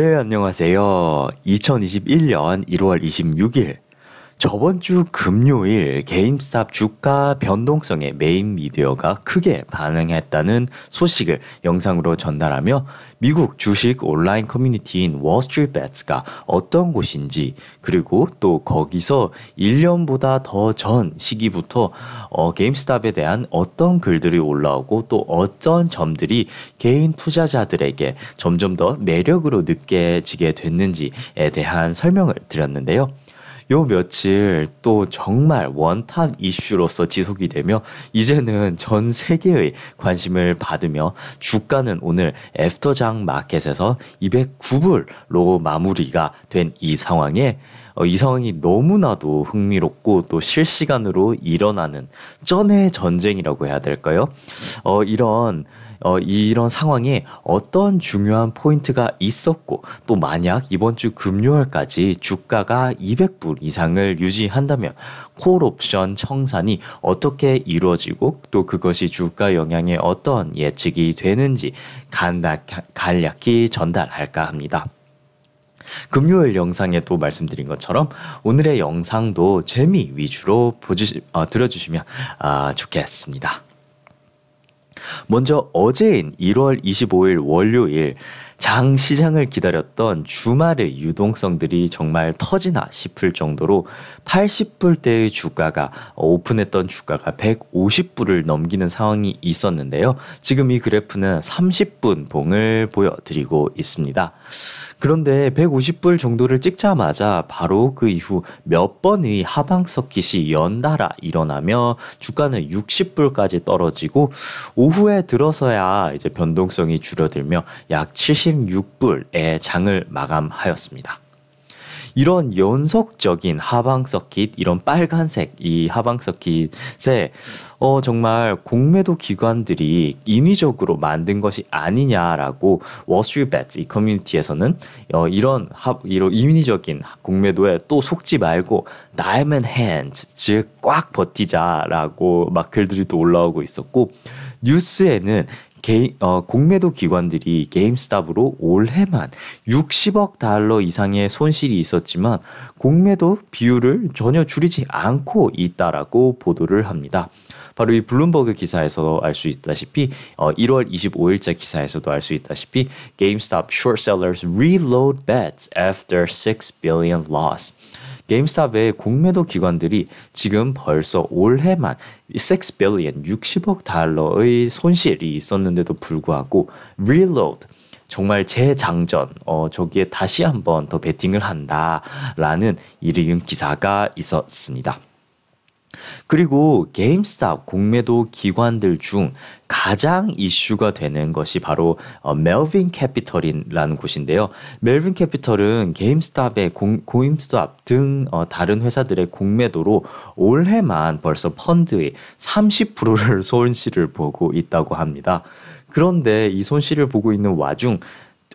네, 안녕하세요. 2021년 1월 26일. 저번 주 금요일 게임스탑 주가 변동성에 메인 미디어가 크게 반응했다는 소식을 영상으로 전달하며 미국 주식 온라인 커뮤니티인 월스트리트배츠가 어떤 곳인지, 그리고 또 거기서 1년보다 더 전 시기부터 게임스탑에 대한 어떤 글들이 올라오고 또 어떤 점들이 개인 투자자들에게 점점 더 매력으로 느껴지게 됐는지에 대한 설명을 드렸는데요. 요 며칠 또 정말 원탑 이슈로서 지속이 되며 이제는 전 세계의 관심을 받으며 주가는 오늘 애프터장 마켓에서 209불로 마무리가 된 이 상황에 이 상황이 너무나도 흥미롭고 또 실시간으로 일어나는 쩐의 전쟁이라고 해야 될까요? 이런 상황에 어떤 중요한 포인트가 있었고 또 만약 이번 주 금요일까지 주가가 200불 이상을 유지한다면 콜옵션 청산이 어떻게 이루어지고 또 그것이 주가 영향에 어떤 예측이 되는지 간략히 전달할까 합니다. 금요일 영상에 또 말씀드린 것처럼 오늘의 영상도 재미 위주로 들어주시면 좋겠습니다. 먼저 어제인 1월 25일 월요일 장 시장을 기다렸던 주말의 유동성들이 정말 터지나 싶을 정도로 80불대의 주가가 오픈했던 주가가 150불을 넘기는 상황이 있었는데요. 지금 이 그래프는 30분 봉을 보여드리고 있습니다. 그런데 150불 정도를 찍자마자 바로 그 이후 몇 번의 하방 서킷이 연달아 일어나며 주가는 60불까지 떨어지고 오후에 들어서야 이제 변동성이 줄어들며 약 76불의 장을 마감하였습니다. 이런 연속적인 하방 서킷, 이런 빨간색 이 하방 서킷에 정말 공매도 기관들이 인위적으로 만든 것이 아니냐라고 월스트리트배츠 이 커뮤니티에서는 이런 인위적인 공매도에 또 속지 말고 diamond hands, 즉 꽉 버티자라고 막 글들이 또 올라오고 있었고, 뉴스에는 공매도 기관들이 게임스탑으로 올해만 60억 달러 이상의 손실이 있었지만 공매도 비율을 전혀 줄이지 않고 있다라고 보도를 합니다. 바로 이 블룸버그 기사에서 알 수 있다시피 1월 25일자 기사에서도 알 수 있다시피 GameStop short sellers reload bets after 6 billion loss. 게임스탑의 공매도 기관들이 지금 벌써 올해만 6 billion, 60억 달러의 손실이 있었는데도 불구하고 reload, 정말 재장전, 저기에 다시 한번 더 베팅을 한다라는 이런 기사가 있었습니다. 그리고 게임스탑 공매도 기관들 중 가장 이슈가 되는 것이 바로 멜빈 캐피털이라는 곳인데요. 멜빈 캐피털은 게임스탑의 고임스탑 등 다른 회사들의 공매도로 올해만 벌써 펀드의 30%를 손실을 보고 있다고 합니다. 그런데 이 손실을 보고 있는 와중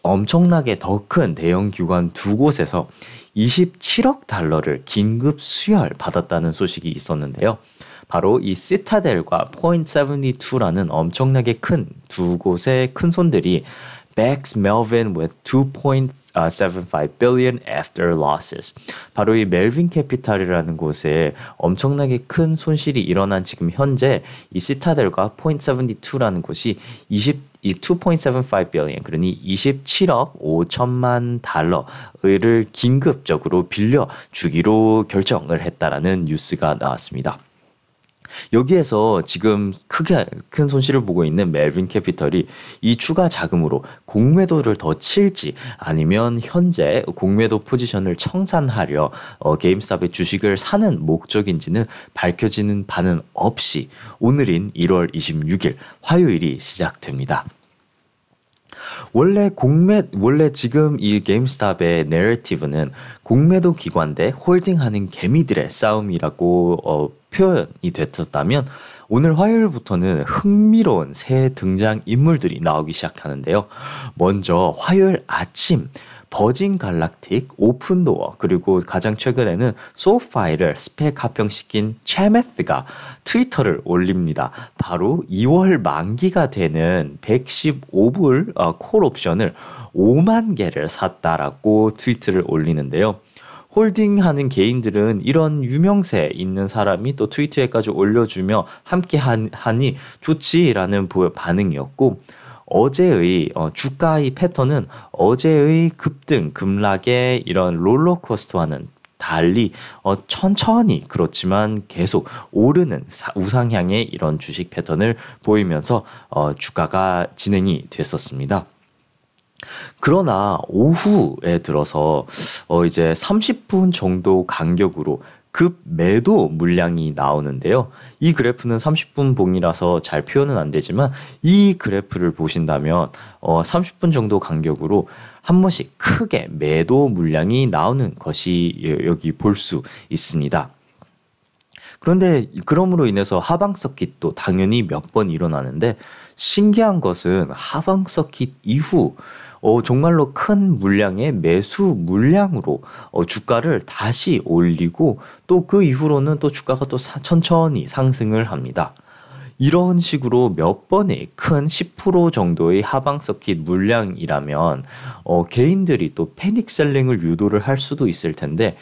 엄청나게 더 큰 대형 기관 두 곳에서 27억 달러를 긴급 수혈 받았다는 소식이 있었는데요. 바로 이 시타델과 Point72라는 엄청나게 큰 두 곳의 큰 손들이 backs Melvin with 2.75 billion after losses. 바로 이 멜빈 캐피탈이라는 곳에 엄청나게 큰 손실이 일어난 지금 현재 이 시타델과 Point72라는 곳이 이 2.75 billion, 그러니 27억 5천만 달러를 긴급적으로 빌려주기로 결정을 했다라는 뉴스가 나왔습니다. 여기에서 지금 큰 손실을 보고 있는 멜빈 캐피털이 이 추가 자금으로 공매도를 더 칠지 아니면 현재 공매도 포지션을 청산하려 게임스탑의 주식을 사는 목적인지는 밝혀지는 바는 없이 오늘인 1월 26일 화요일이 시작됩니다. 원래 지금 이 게임스탑의 내러티브는 공매도 기관 대 홀딩하는 개미들의 싸움이라고 표현이 됐었다면 오늘 화요일부터는 흥미로운 새 등장 인물들이 나오기 시작하는데요. 먼저 화요일 아침 버진 갈락틱, 오픈도어, 그리고 가장 최근에는 소파이를 스펙 합병시킨 체메스가 트위터를 올립니다. 바로 2월 만기가 되는 115불 콜 옵션을 5만 개를 샀다라고 트위트를 올리는데요. 홀딩하는 개인들은 이런 유명세 있는 사람이 또 트위터에까지 올려주며 함께 하니 좋지라는 반응이었고, 어제의 주가의 패턴은 어제의 급등 급락의 이런 롤러코스터와는 달리 천천히 그렇지만 계속 오르는 우상향의 이런 주식 패턴을 보이면서 주가가 진행이 됐었습니다. 그러나 오후에 들어서 이제 30분 정도 간격으로 급 매도 물량이 나오는데요. 이 그래프는 30분 봉이라서 잘 표현은 안 되지만 이 그래프를 보신다면 30분 정도 간격으로 한 번씩 크게 매도 물량이 나오는 것이 여기 볼 수 있습니다. 그런데 그럼으로 인해서 하방 서킷도 당연히 몇 번 일어나는데, 신기한 것은 하방 서킷 이후 정말로 큰 물량의 매수 물량으로 주가를 다시 올리고, 또 그 이후로는 또 주가가 또 천천히 상승을 합니다. 이런 식으로 몇 번의 큰 10% 정도의 하방 서킷 물량이라면 개인들이 또 패닉 셀링을 유도를 할 수도 있을 텐데,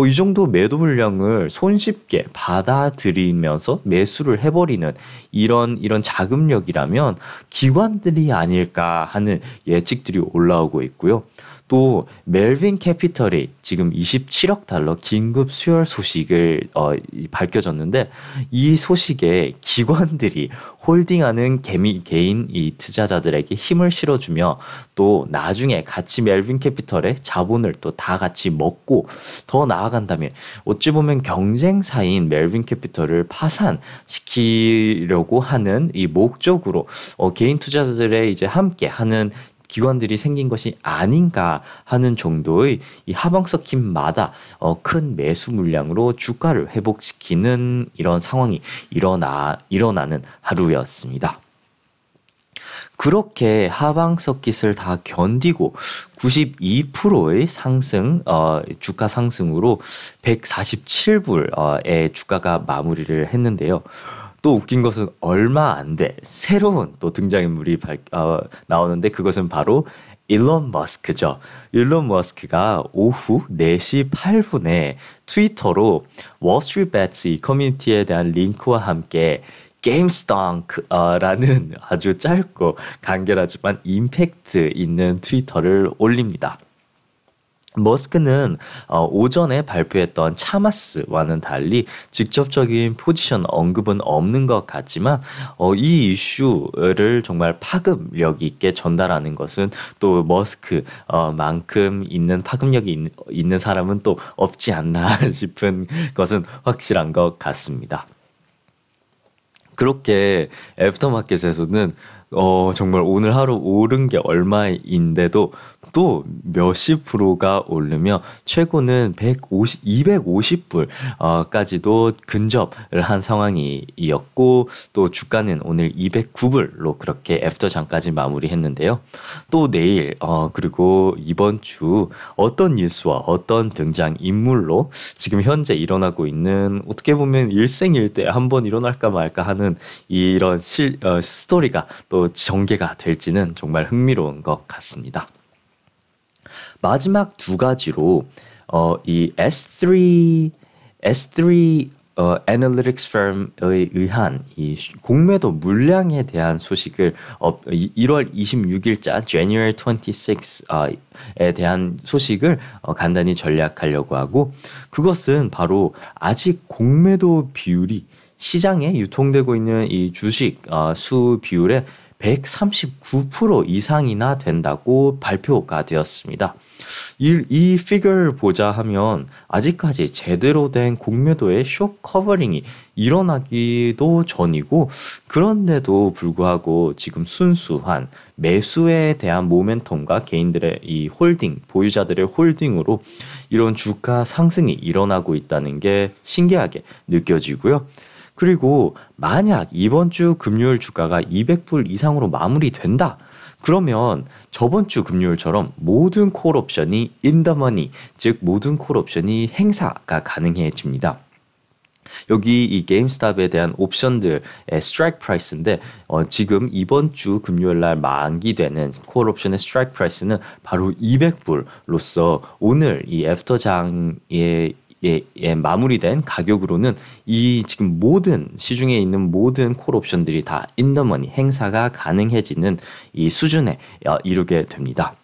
이 정도 매도 물량을 손쉽게 받아들이면서 매수를 해버리는 이런 자금력이라면 기관들이 아닐까 하는 예측들이 올라오고 있고요. 또 멜빈 캐피털이 지금 27억 달러 긴급 수혈 소식을 밝혀졌는데, 이 소식에 기관들이 홀딩하는 개인 이 투자자들에게 힘을 실어주며, 또 나중에 같이 멜빈 캐피털의 자본을 또 다 같이 먹고 더 나아간다면 어찌 보면 경쟁사인 멜빈 캐피털을 파산시키려고 하는 이 목적으로 개인 투자자들의 이제 함께 하는 기관들이 생긴 것이 아닌가 하는 정도의 이 하방 서킷마다 큰 매수 물량으로 주가를 회복시키는 이런 상황이 일어나는 하루였습니다. 그렇게 하방 서킷을 다 견디고 92%의 상승, 주가 상승으로 147불의 주가가 마무리를 했는데요. 또 웃긴 것은 얼마 안 돼 새로운 또 등장인물이 나오는데, 그것은 바로 일론 머스크죠. 일론 머스크가 오후 4시 8분에 트위터로 월스트리트배츠 이 커뮤니티에 대한 링크와 함께 게임스ton크라는 아주 짧고 간결하지만 임팩트 있는 트위터를 올립니다. 머스크는 오전에 발표했던 차마스와는 달리 직접적인 포지션 언급은 없는 것 같지만, 이 이슈를 정말 파급력 있게 전달하는 것은 또 머스크만큼 있는 파급력이 있는 사람은 또 없지 않나 싶은 것은 확실한 것 같습니다. 그렇게 애프터마켓에서는 정말 오늘 하루 오른 게 얼마인데도 또 몇십 프로가 오르며 최고는 250불까지도 근접을 한 상황이었고, 또 주가는 오늘 209불로 그렇게 애프터장까지 마무리했는데요. 또 내일 그리고 이번 주 어떤 뉴스와 어떤 등장 인물로 지금 현재 일어나고 있는, 어떻게 보면 일생일대 한번 일어날까 말까 하는 이런 스토리가 또 전개가 될지는 정말 흥미로운 것 같습니다. 마지막 두 가지로 이 S3 애널리틱스 firm에 의한 이 공매도 물량에 대한 소식을 1월 26일자 January 26에 대한 소식을 간단히 전략하려고 하고, 그것은 바로 아직 공매도 비율이 시장에 유통되고 있는 이 주식 수 비율의 139% 이상이나 된다고 발표가 되었습니다. 이 피겨를 보자 하면 아직까지 제대로 된 공매도의 숏 커버링이 일어나기도 전이고, 그런데도 불구하고 지금 순수한 매수에 대한 모멘텀과 개인들의 이 홀딩, 보유자들의 홀딩으로 이런 주가 상승이 일어나고 있다는 게 신기하게 느껴지고요. 그리고 만약 이번 주 금요일 주가가 200불 이상으로 마무리된다, 그러면 저번 주 금요일처럼 모든 콜 옵션이 in the money, 즉 모든 콜 옵션이 행사가 가능해집니다. 여기 이 게임스탑에 대한 옵션들의 스트라이크 프라이스인데 지금 이번 주 금요일 날 만기되는 콜 옵션의 스트라이크 프라이스는 바로 200불로서 오늘 이 애프터장에 마무리된 가격으로는 이 지금 모든 시중에 있는 모든 콜 옵션들이 다 인더머니 행사가 가능해지는 이 수준에 이르게 됩니다.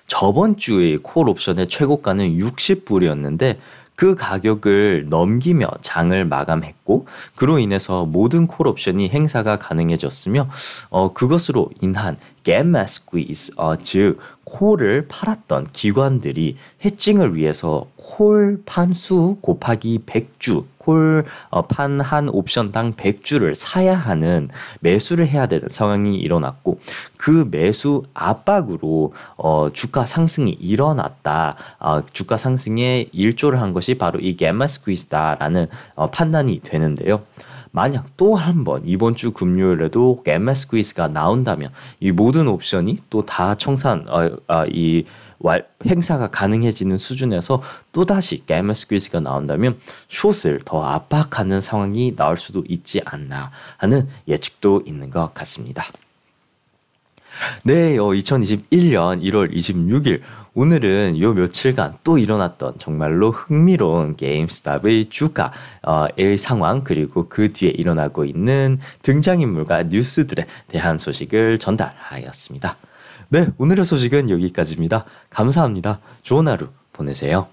저번 주의 콜 옵션의 최고가는 60불이었는데 그 가격을 넘기며 장을 마감했고 그로 인해서 모든 콜 옵션이 행사가 가능해졌으며 그것으로 인한 갬마 스퀴즈, 즉 콜을 팔았던 기관들이 해칭을 위해서 콜 판수 곱하기 100주, 콜 판 한 옵션당 100주를 사야 하는 매수를 해야 되는 상황이 일어났고 그 매수 압박으로 주가 상승이 일어났다. 주가 상승에 일조를 한 것이 바로 이 갬마 스퀴즈다라는 판단이 되는데요. 만약 또 한 번 이번 주 금요일에도 갬마 스퀴즈가 나온다면 이 모든 옵션이 또 다 청산 행사가 가능해지는 수준에서 또다시 갬마 스퀴즈가 나온다면 숏을 더 압박하는 상황이 나올 수도 있지 않나 하는 예측도 있는 것 같습니다. 네, 2021년 1월 26일 오늘은 요 며칠간 또 일어났던 정말로 흥미로운 게임스탑의 주가의 상황 그리고 그 뒤에 일어나고 있는 등장인물과 뉴스들에 대한 소식을 전달하였습니다. 네, 오늘의 소식은 여기까지입니다. 감사합니다. 좋은 하루 보내세요.